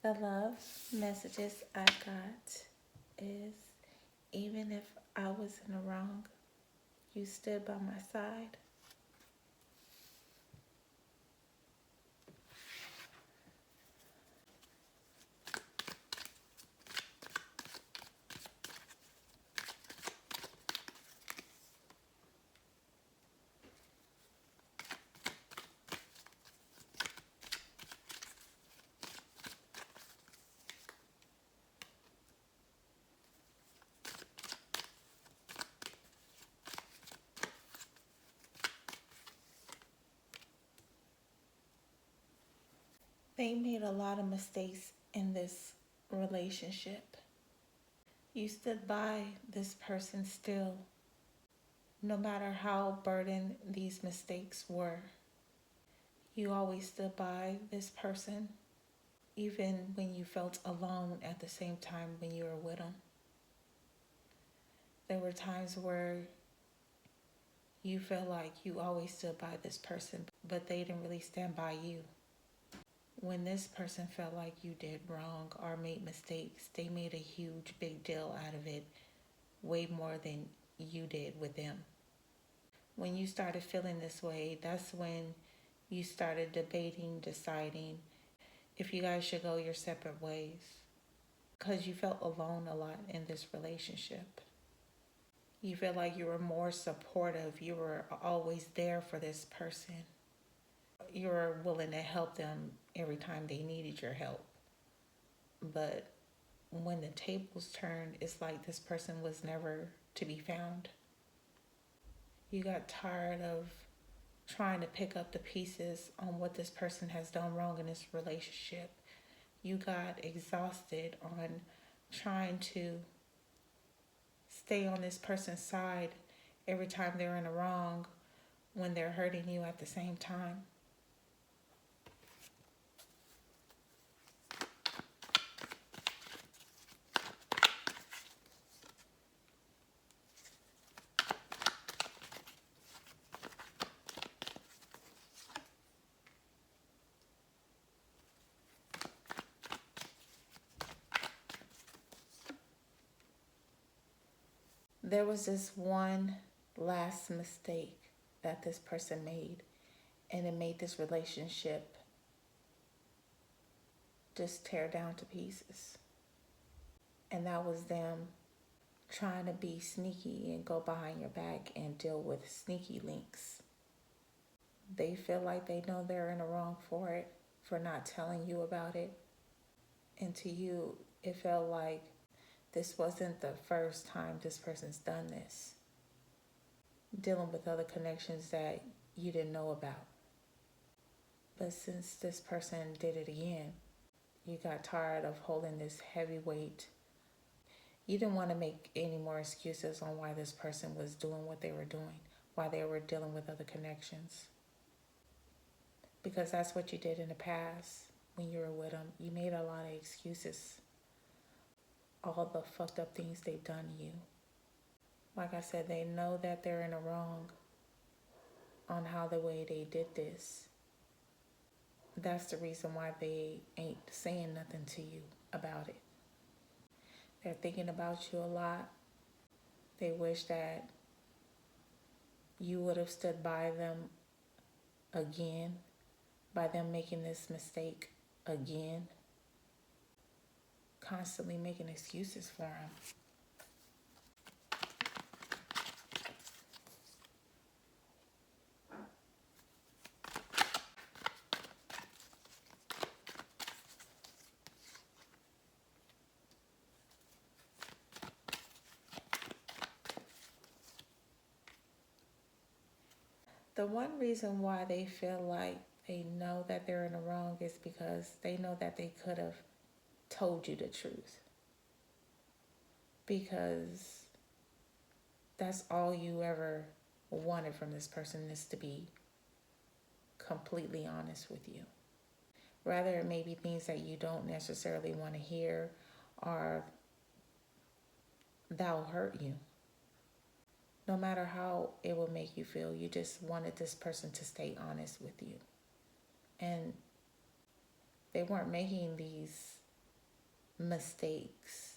The love messages I got is, even if I was in the wrong, you stood by my side. They made a lot of mistakes in this relationship. You stood by this person still, no matter how burdened these mistakes were. You always stood by this person, even when you felt alone at the same time when you were with them. There were times where you felt like you always stood by this person, but they didn't really stand by you. When this person felt like you did wrong or made mistakes, they made a huge big deal out of it, way more than you did with them. When you started feeling this way, that's when you started debating, deciding if you guys should go your separate ways, because you felt alone a lot in this relationship. You felt like you were more supportive. You were always there for this person. You were willing to help them every time they needed your help. But when the tables turned, it's like this person was never to be found. You got tired of trying to pick up the pieces on what this person has done wrong in this relationship. You got exhausted on trying to stay on this person's side every time they're in the wrong when they're hurting you at the same time. There was this one last mistake that this person made, and it made this relationship just tear down to pieces. And that was them trying to be sneaky and go behind your back and deal with sneaky links. They feel like they know they're in the wrong for it, for not telling you about it. And to you, it felt like this wasn't the first time this person's done this, dealing with other connections that you didn't know about. But since this person did it again, you got tired of holding this heavy weight. You didn't want to make any more excuses on why this person was doing what they were doing, why they were dealing with other connections. Because that's what you did in the past when you were with them. You made a lot of excuses. All the fucked up things they've done to you. Like I said, they know that they're in the wrong on how the way they did this. That's the reason why they ain't saying nothing to you about it. They're thinking about you a lot. They wish that you would have stood by them again, by them making this mistake again. Constantly making excuses for them. The one reason why they feel like they know that they're in the wrong is because they know that they could have told you the truth. Because that's all you ever wanted from this person, is to be completely honest with you. Rather, it may be things that you don't necessarily want to hear or that'll hurt you. No matter how it will make you feel, you just wanted this person to stay honest with you. And they weren't making these mistakes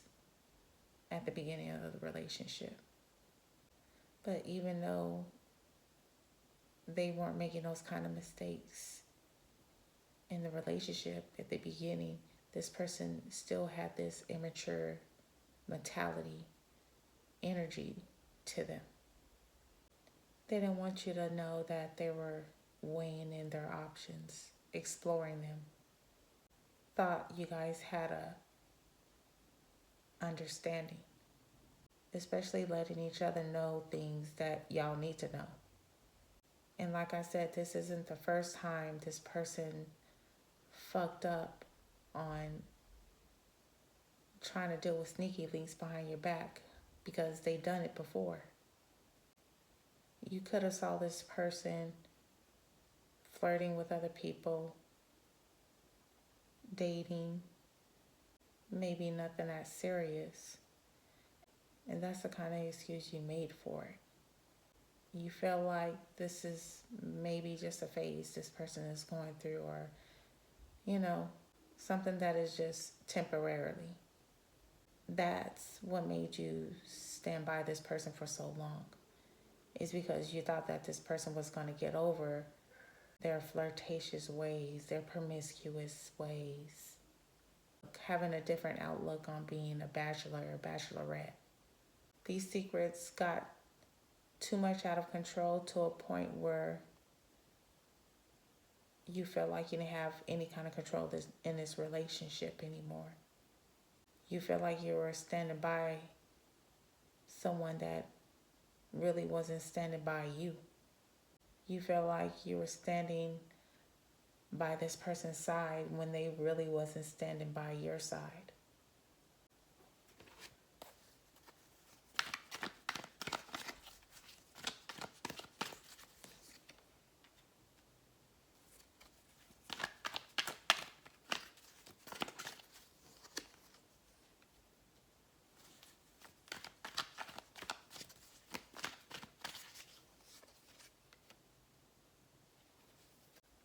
at the beginning of the relationship. But even though they weren't making those kind of mistakes in the relationship at the beginning, this person still had this immature mentality, energy to them. They didn't want you to know that they were weighing in their options, exploring them. Thought you guys had a understanding, especially letting each other know things that y'all need to know. And like I said, this isn't the first time this person fucked up on trying to deal with sneaky links behind your back, because they done it before. You could have saw this person flirting with other people, dating, maybe nothing that serious. And that's the kind of excuse you made for it. You feel like this is maybe just a phase this person is going through, or, something that is just temporarily. That's what made you stand by this person for so long. Is because you thought that this person was going to get over their flirtatious ways, their promiscuous ways, having a different outlook on being a bachelor or bachelorette. These secrets got too much out of control to a point where you feel like you didn't have any kind of control in this relationship anymore. You feel like you were standing by someone that really wasn't standing by you. You feel like you were standing by this person's side when they really wasn't standing by your side.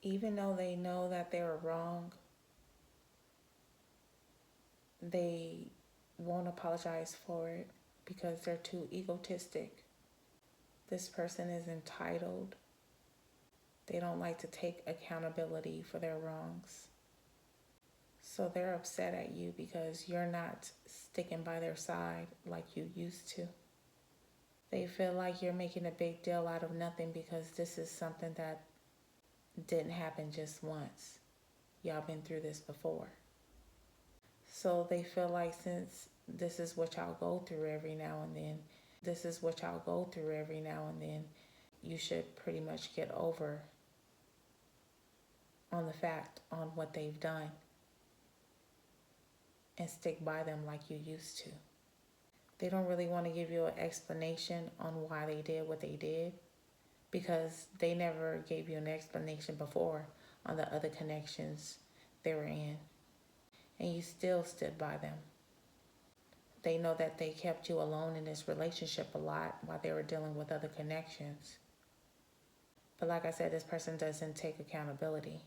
Even though they know that they were wrong, they won't apologize for it because they're too egotistic. This person is entitled. They don't like to take accountability for their wrongs. So they're upset at you because you're not sticking by their side like you used to. They feel like you're making a big deal out of nothing because this is something that didn't happen just once. Y'all been through this before. So they feel like since this is what y'all go through every now and then, you should pretty much get over on the fact on what they've done and stick by them like you used to. They don't really want to give you an explanation on why they did what they did, because they never gave you an explanation before on the other connections they were in, and you still stood by them. They know that they kept you alone in this relationship a lot while they were dealing with other connections. But like I said, this person doesn't take accountability.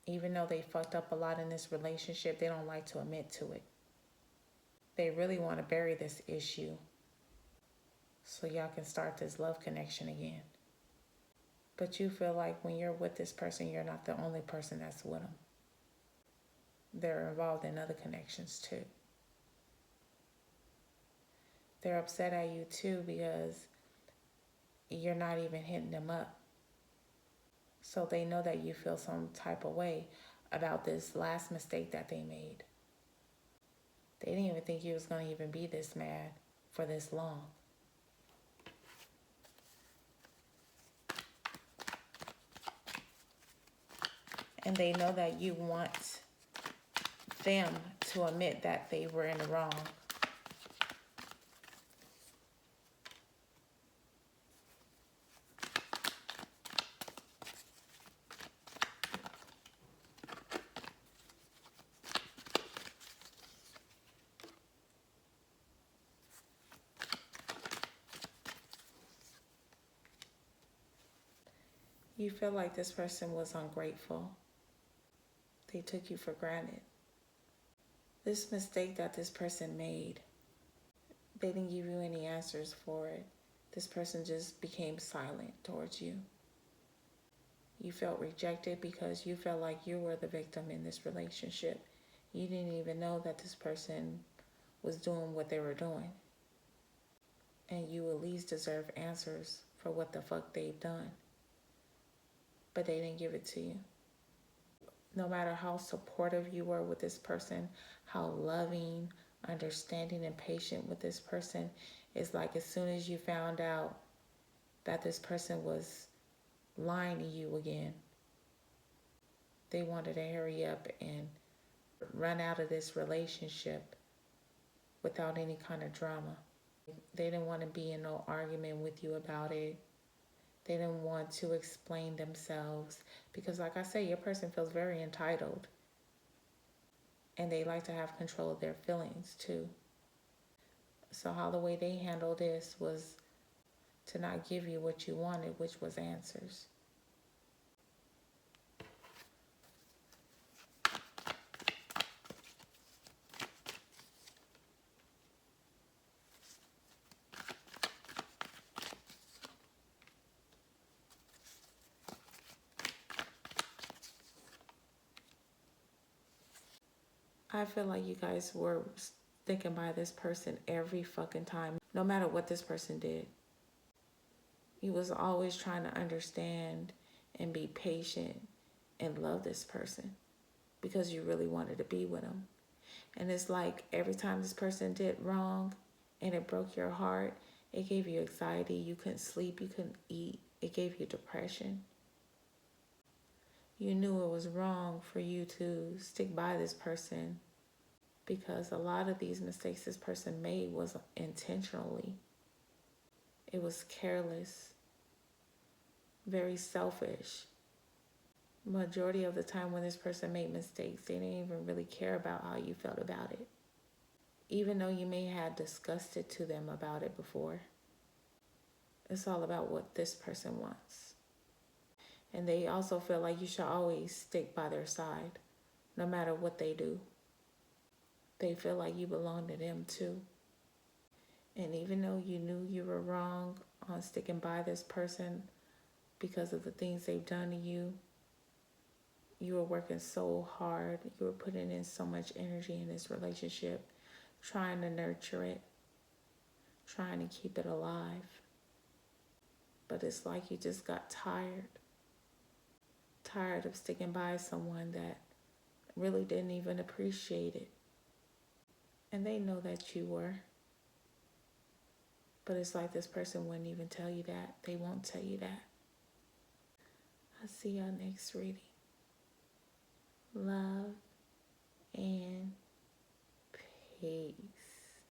Even though they fucked up a lot in this relationship, they don't like to admit to it. They really want to bury this issue so y'all can start this love connection again. But you feel like when you're with this person, you're not the only person that's with them. They're involved in other connections too. They're upset at you too because you're not even hitting them up. So they know that you feel some type of way about this last mistake that they made. They didn't even think you was going to even be this mad for this long. And they know that you want them to admit that they were in the wrong. You feel like this person was ungrateful. They took you for granted. This mistake that this person made, they didn't give you any answers for it. This person just became silent towards you. You felt rejected because you felt like you were the victim in this relationship. You didn't even know that this person was doing what they were doing. And you at least deserve answers for what the fuck they've done. But they didn't give it to you. No matter how supportive you were with this person, how loving, understanding, and patient with this person, it's like as soon as you found out that this person was lying to you again, they wanted to hurry up and run out of this relationship without any kind of drama. They didn't want to be in no argument with you about it. They didn't want to explain themselves because, like I say, your person feels very entitled and they like to have control of their feelings too. So how the way they handled this was to not give you what you wanted, which was answers. I feel like you guys were sticking by this person every fucking time, no matter what this person did. You was always trying to understand and be patient and love this person because you really wanted to be with them. And it's like every time this person did wrong and it broke your heart, it gave you anxiety. You couldn't sleep, you couldn't eat. It gave you depression. You knew it was wrong for you to stick by this person because a lot of these mistakes this person made was intentionally. It was careless, very selfish. Majority of the time when this person made mistakes, they didn't even really care about how you felt about it. Even though you may have discussed it to them about it before. It's all about what this person wants. And they also feel like you should always stick by their side, no matter what they do. They feel like you belong to them too. And even though you knew you were wrong on sticking by this person because of the things they've done to you, you were working so hard. You were putting in so much energy in this relationship, trying to nurture it, trying to keep it alive. But it's like you just got tired of sticking by someone that really didn't even appreciate it. And they know that you were. But it's like this person wouldn't even tell you that. They won't tell you that. I'll see y'all next reading. Love.